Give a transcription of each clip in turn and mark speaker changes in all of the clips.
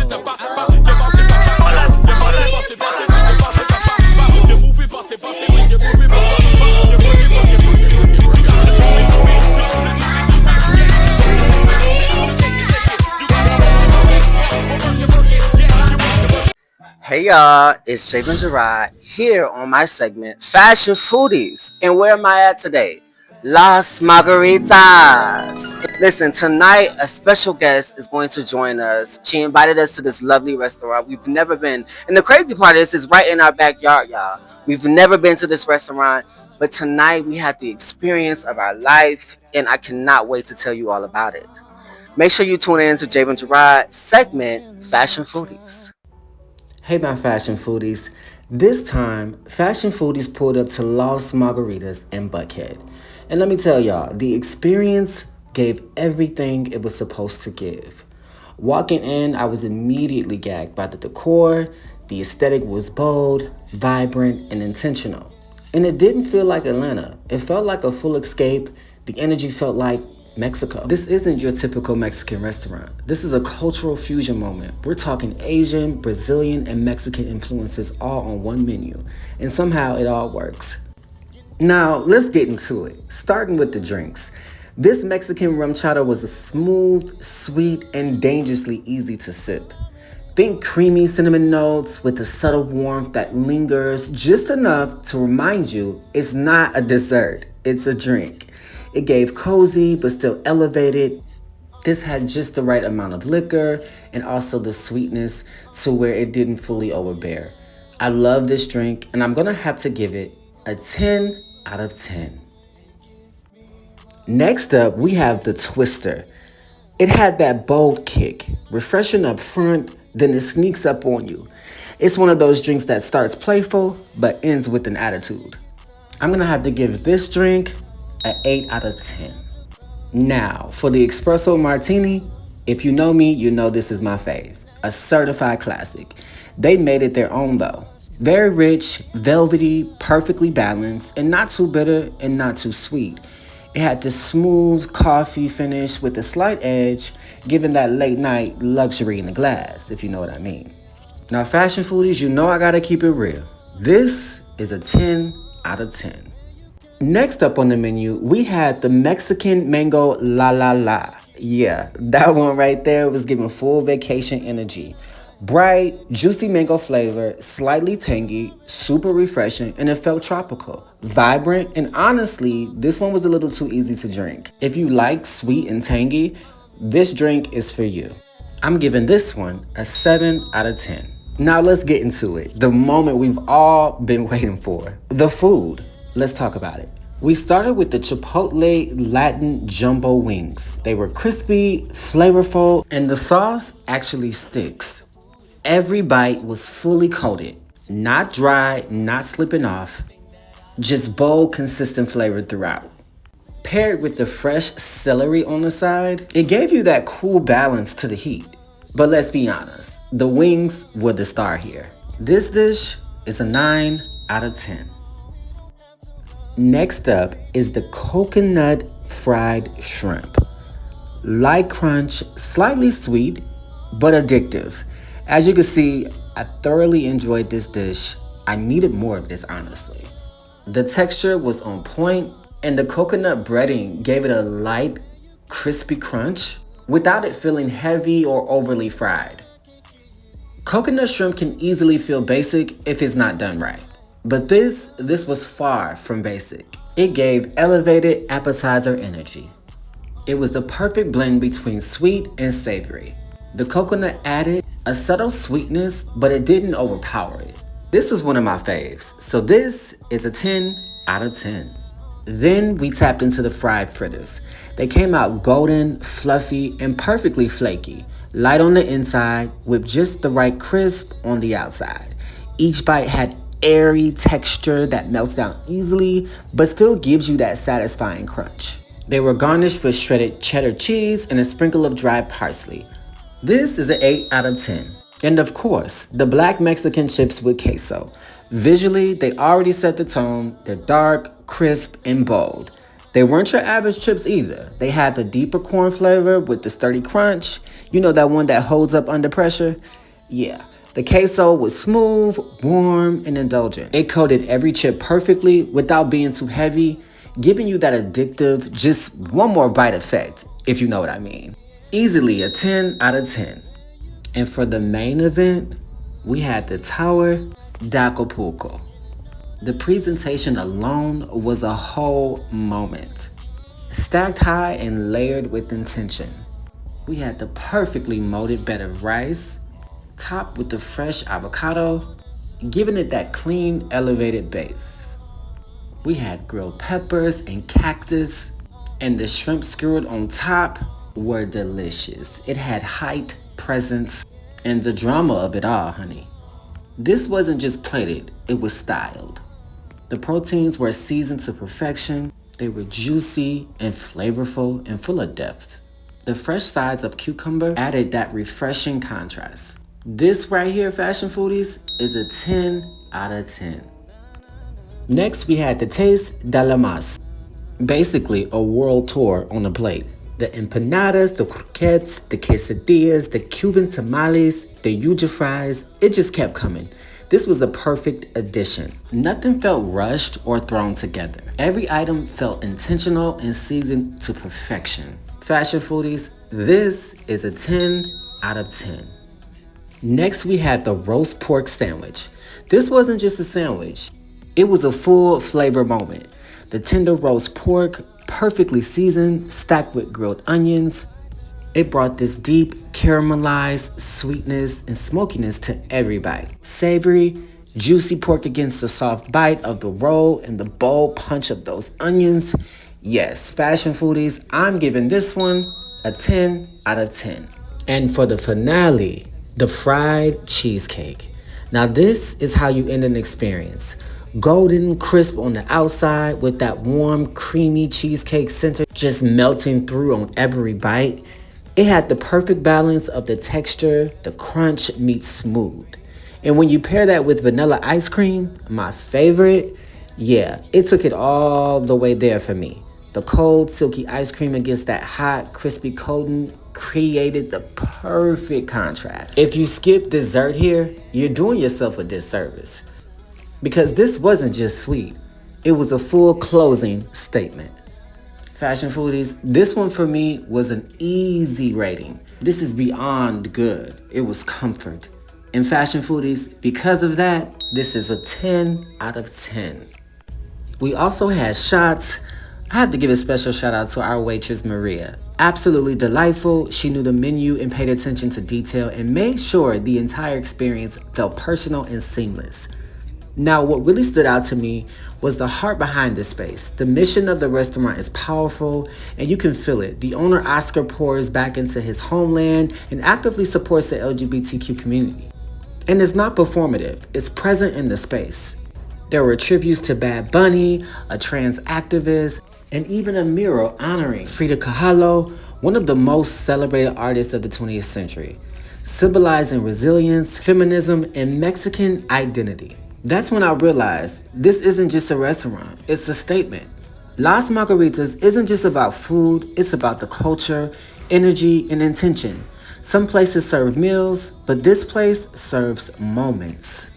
Speaker 1: Hey y'all, it's Ja'Van Jerrod here on my segment Fashion Foodies. And where am I at today? Las Margaritas. Listen, tonight a special guest is going to join us. She invited us to this lovely restaurant we've never been. And the crazy part is it's right in our backyard, y'all. We've never been to this restaurant, but tonight we had the experience of our life and I cannot wait to tell you all about it. Make sure you tune in to Ja'Van Jerrod's segment Fashion Foodies. Hey, my fashion foodies. This time, Fashion Foodies pulled up to Los Margaritas in Buckhead. And let me tell y'all, the experience gave everything it was supposed to give. Walking in, I was immediately gagged by the decor. The aesthetic was bold, vibrant, and intentional. And it didn't feel like Atlanta. It felt like a full escape. The energy felt like Mexico. This isn't your typical Mexican restaurant. This is a cultural fusion moment. We're talking Asian, Brazilian, and Mexican influences all on one menu. And somehow it all works. Now, let's get into it. Starting with the drinks. This Mexican rum chata was a smooth, sweet, and dangerously easy to sip. Think creamy cinnamon notes with a subtle warmth that lingers just enough to remind you it's not a dessert, it's a drink. It gave cozy but still elevated. This had just the right amount of liquor and also the sweetness to where it didn't fully overbear. I love this drink and I'm gonna have to give it a 10 out of 10. Next up, we have the Twister. It had that bold kick, refreshing up front, then it sneaks up on you. It's one of those drinks that starts playful but ends with an attitude. I'm gonna have to give this drink an 8 out of 10. Now, for the Espresso Martini, if you know me, you know this is my fave. A certified classic. They made it their own though. Very rich, velvety, perfectly balanced, and not too bitter and not too sweet. It had this smooth coffee finish with a slight edge, giving that late night luxury in the glass, if you know what I mean. Now, fashion foodies, you know I gotta keep it real. This is a 10 out of 10. Next up on the menu, we had the Mexican Mango La La La. Yeah, that one right there was giving full vacation energy. Bright, juicy mango flavor, slightly tangy, super refreshing, and it felt tropical. Vibrant, and honestly, this one was a little too easy to drink. If you like sweet and tangy, this drink is for you. I'm giving this one a 7 out of 10. Now let's get into it. The moment we've all been waiting for. The food. Let's talk about it. We started with the Chipotle Latin Jumbo Wings. They were crispy, flavorful, and the sauce actually sticks. Every bite was fully coated, not dry, not slipping off, just bold, consistent flavor throughout. Paired with the fresh celery on the side, it gave you that cool balance to the heat. But let's be honest, the wings were the star here. This dish is a 9 out of 10. Next up is the coconut fried shrimp. Light crunch, slightly sweet, but addictive. As you can see, I thoroughly enjoyed this dish. I needed more of this, honestly. The texture was on point, and the coconut breading gave it a light, crispy crunch without it feeling heavy or overly fried. Coconut shrimp can easily feel basic if it's not done right. But this was far from basic. It gave elevated appetizer energy. It was the perfect blend between sweet and savory. The coconut added a subtle sweetness, but it didn't overpower it. This was one of my faves, so this is a 10 out of 10. Then we tapped into the fried fritters. They came out golden, fluffy, and perfectly flaky. Light on the inside with just the right crisp on the outside. Each bite had airy texture that melts down easily, but still gives you that satisfying crunch. They were garnished with shredded cheddar cheese and a sprinkle of dry parsley. This is an 8 out of 10. And of course, the black Mexican chips with queso. Visually, they already set the tone. They're dark, crisp, and bold. They weren't your average chips either. They had the deeper corn flavor with the sturdy crunch. You know, that one that holds up under pressure? Yeah. The queso was smooth, warm, and indulgent. It coated every chip perfectly without being too heavy, giving you that addictive, just one more bite effect, if you know what I mean. Easily a 10 out of 10. And for the main event, we had the Tower d'Acapulco. The presentation alone was a whole moment. Stacked high and layered with intention. We had the perfectly molded bed of rice, topped with the fresh avocado, giving it that clean, elevated base. We had grilled peppers and cactus, and the shrimp skewered on top were delicious. It had height, presence, and the drama of it all, honey. This wasn't just plated, it was styled. The proteins were seasoned to perfection. They were juicy and flavorful and full of depth. The fresh sides of cucumber added that refreshing contrast. This right here, Fashion Foodies, is a 10 out of 10. Next, we had the Taste de la Mas. Basically, a world tour on a plate. The empanadas, the croquettes, the quesadillas, the Cuban tamales, the yuja fries, it just kept coming. This was a perfect addition. Nothing felt rushed or thrown together. Every item felt intentional and seasoned to perfection. Fashion Foodies, this is a 10 out of 10. Next, we had the roast pork sandwich. This wasn't just a sandwich. It was a full flavor moment. The tender roast pork, perfectly seasoned, stacked with grilled onions. It brought this deep, caramelized sweetness and smokiness to every bite. Savory, juicy pork against the soft bite of the roll and the bold punch of those onions. Yes, Fashion Foodies, I'm giving this one a 10 out of 10. And for the finale, the fried cheesecake. Now this is how you end an experience. Golden crisp on the outside with that warm, creamy cheesecake center just melting through on every bite. It had the perfect balance of the texture, the crunch meets smooth. And when you pair that with vanilla ice cream, my favorite, yeah, it took it all the way there for me. The cold, silky ice cream against that hot, crispy coating created the perfect contrast. If you skip dessert here, you're doing yourself a disservice. Because this wasn't just sweet, it was a full closing statement. Fashion Foodies, this one for me was an easy rating. This is beyond good. It was comfort. And Fashion Foodies, because of that, this is a 10 out of 10. We also had shots. I have to give a special shout out to our waitress, Maria. Absolutely delightful. She knew the menu and paid attention to detail and made sure the entire experience felt personal and seamless. Now, what really stood out to me was the heart behind this space. The mission of the restaurant is powerful, and you can feel it. The owner, Oscar, pours back into his homeland and actively supports the LGBTQ community. And it's not performative, it's present in the space. There were tributes to Bad Bunny, a trans activist, and even a mural honoring Frida Kahlo, one of the most celebrated artists of the 20th century, symbolizing resilience, feminism, and Mexican identity. That's when I realized this isn't just a restaurant, it's a statement. Las Margaritas isn't just about food, it's about the culture, energy, and intention. Some places serve meals, but this place serves moments.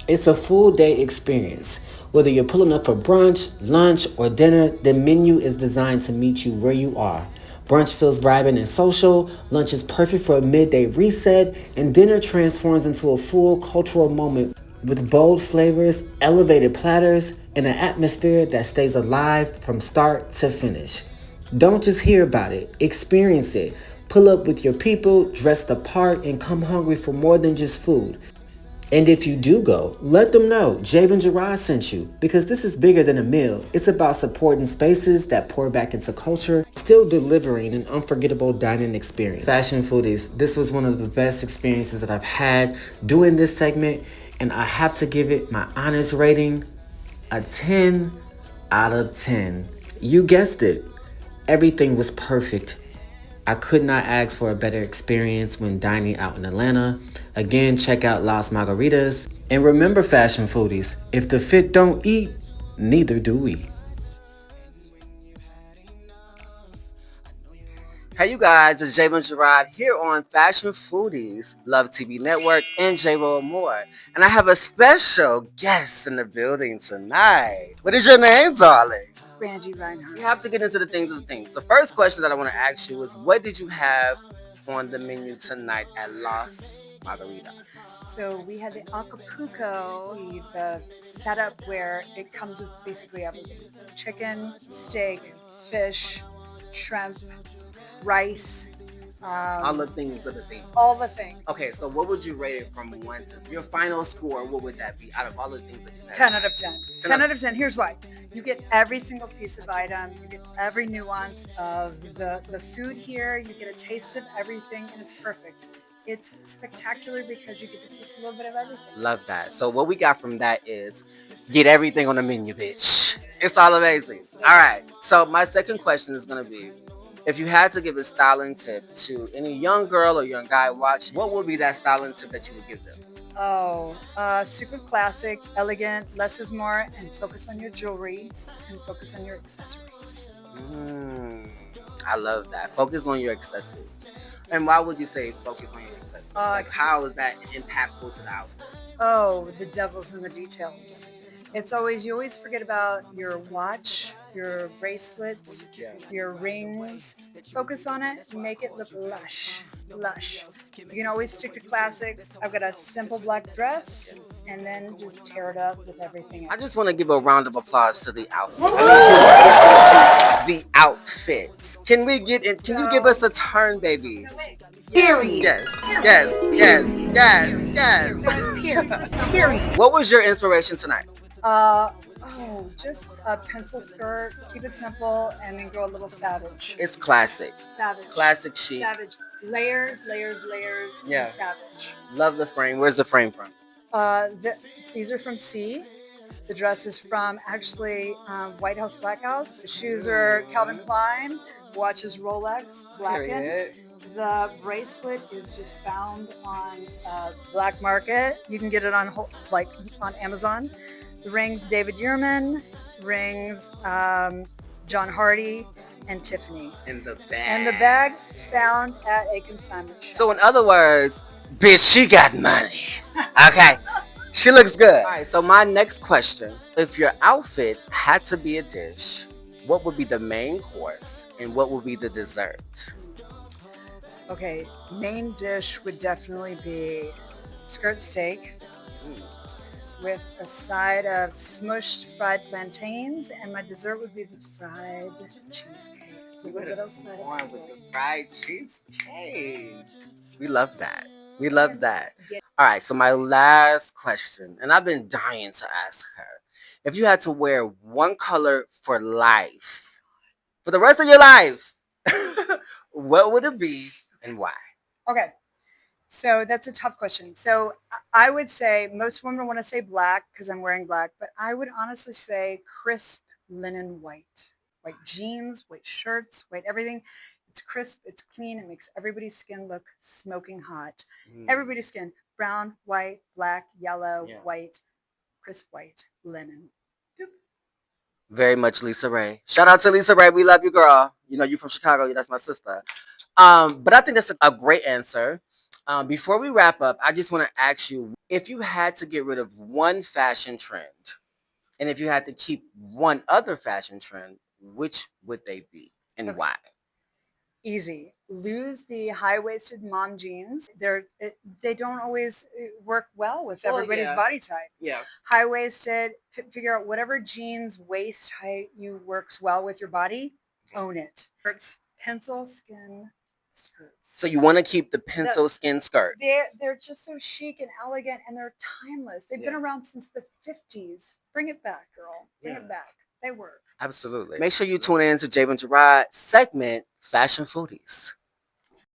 Speaker 1: It's a full day experience. Whether you're pulling up for brunch, lunch, or dinner, the menu is designed to meet you where you are. Brunch feels vibrant and social, lunch is perfect for a midday reset, and dinner transforms into a full cultural moment with bold flavors, elevated platters, and an atmosphere that stays alive from start to finish. Don't just hear about it, experience it. Pull up with your people, dress the part, and come hungry for more than just food. And if you do go, let them know Ja'Van Jerrod sent you, because this is bigger than a meal. It's about supporting spaces that pour back into culture, still delivering an unforgettable dining experience. Fashion Foodies, this was one of the best experiences that I've had doing this segment, and I have to give it my honest rating, a 10 out of 10. You guessed it, everything was perfect. I could not ask for a better experience when dining out in Atlanta. Again, check out Las Margaritas. And remember, Fashion Foodies, if the fit don't eat, neither do we. Hey you guys, it's Ja'Van Jerrod here on Fashion Foodies, Love TV Network, and J-Roll More. And I have a special guest in the building tonight. What is your name, darling?
Speaker 2: Randy Reinhardt.
Speaker 1: We have to get into the things of the things. The first question that I want to ask you is, what did you have on the menu tonight at Las Margaritas?
Speaker 2: So we had the Acapulco, the setup where it comes with basically everything: chicken, steak, fish, shrimp, rice,
Speaker 1: All the things of the things.
Speaker 2: all the things.
Speaker 1: Okay, so what would you rate it from 1 to your final score? What would that be out of all the things that you had?
Speaker 2: 10 out of 10. 10 out of 10. Here's why. You get every single piece of item. You get every nuance of the food here. You get a taste of everything, and it's perfect. It's spectacular because you get to taste a little bit of everything.
Speaker 1: Love that. So what we got from that is get everything on the menu, bitch. It's all amazing. All right. So my second question is going to be, if you had to give a styling tip to any young girl or young guy watching, what would be that styling tip that you would give them?
Speaker 2: Oh, super classic, elegant, less is more, and focus on your jewelry and focus on your accessories.
Speaker 1: I love that. Focus on your accessories. And why would you say focus on your accessories? Like, how is that impactful to the outfit?
Speaker 2: Oh, the devil's in the details. It's always, you always forget about your watch, your bracelets, your rings. Focus on it, make it look lush, lush. You can always stick to classics. I've got a simple black dress, and then just tear it up with everything else.
Speaker 1: I just want to give a round of applause to the outfit. I mean, the outfits. Can we get in? Can you give us a turn, baby?
Speaker 2: Period.
Speaker 1: Yes, yes, yes, yes, yes.
Speaker 2: Period.
Speaker 1: What was your inspiration tonight?
Speaker 2: Just a pencil skirt. Keep it simple, and then go a little savage.
Speaker 1: It's classic.
Speaker 2: Savage.
Speaker 1: Classic chic.
Speaker 2: Savage. Layers, layers, layers.
Speaker 1: Yeah.
Speaker 2: And savage.
Speaker 1: Love the frame. Where's the frame from?
Speaker 2: These are from C. The dress is from actually White House Black House. The shoes are Calvin Klein. Watch is Rolex Blackened. The bracelet is just found on black market. You can get it on on Amazon. The rings, David Yurman. Rings, John Hardy and Tiffany.
Speaker 1: And the bag.
Speaker 2: And the bag found at a consignment shop.
Speaker 1: So in other words, bitch, she got money. Okay. She looks good. All right, so my next question. If your outfit had to be a dish, what would be the main course and what would be the dessert?
Speaker 2: Okay, main dish would definitely be skirt steak with a side of smushed fried plantains, and my dessert would be the fried cheesecake.
Speaker 1: With the fried cheesecake. We love that. We love that. All right, so my last question, and I've been dying to ask her. If you had to wear one color for life, for the rest of your life, what would it be and why?
Speaker 2: Okay, so that's a tough question. So I would say most women want to say black because I'm wearing black, but I would honestly say crisp linen white. White jeans, white shirts, white everything. It's crisp, it's clean, it makes everybody's skin look smoking hot. Everybody's skin, brown, white, black, yellow, white, crisp white, linen. Doop.
Speaker 1: Very much Lisa Ray. Shout out to Lisa Ray. We love you, girl. You know, you from Chicago. That's my sister. But I think that's a great answer. Before we wrap up, I just want to ask you, if you had to get rid of one fashion trend, and if you had to keep one other fashion trend, which would they be and why?
Speaker 2: Easy. Lose the high-waisted mom jeans. They don't always work well with everybody's body type.
Speaker 1: Yeah.
Speaker 2: High-waisted, figure out whatever jeans waist height you works well with your body. Own it. It's pencil skin skirts.
Speaker 1: So you want to keep the pencil skin skirt?
Speaker 2: They're just so chic and elegant, and they're timeless. They've been around since the 50s. Bring it back, girl. Bring it back. They work.
Speaker 1: Absolutely. Make sure you tune in to Ja'Van Jerrod segment, Fashion Foodies.